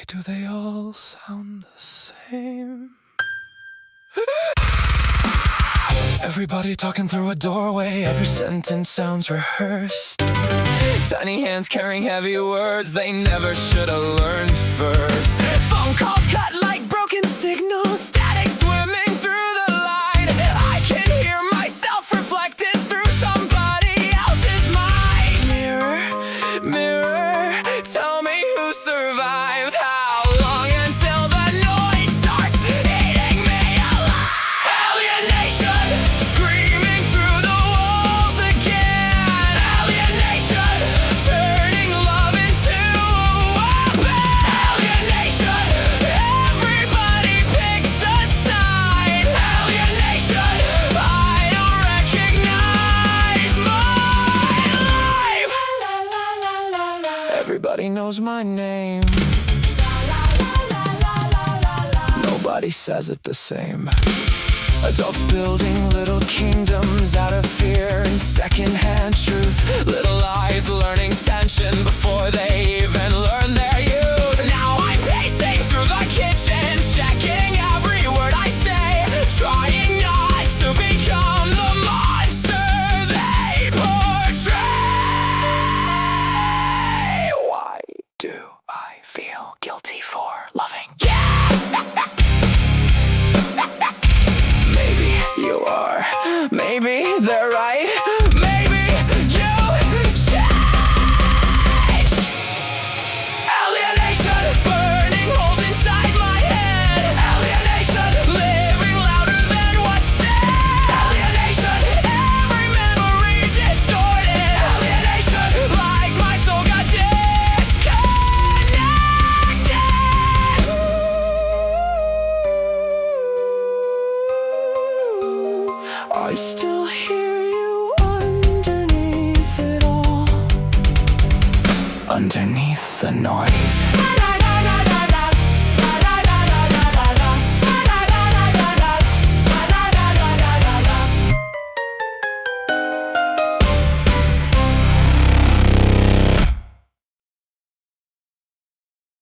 do they all sound the same? Everybody talking through a doorway, every sentence sounds rehearsed. Tiny hands carrying heavy words they never should have learned first. Phone calls cut like broken signals, static swimming through the line. I can hear myself reflected through somebody else's mind. Mirror, mirror, tell me who survived. How long until the noise starts eating me alive? Alienation, screaming through the walls again. Alienation, turning love into a weapon. Alienation, everybody picks a side. Alienation, I don't recognize my life. Everybody knows my name. Nobody says it the same. Adults building little kingdoms out of fear and secondhand truth. Little eyes learning tension before they even learn their youth. Now I'm pacing through the kitchen, checking every word I say, trying not to become the monster they portray. Why do I feel guilty for loving? Maybe you are, maybe they're right, maybe you change. Alienation, burning holes inside my head. Alienation, living louder than what's said. Alienation, every memory distorted. Alienation, like my soul got disconnected. I still hear you underneath it all, underneath the noise.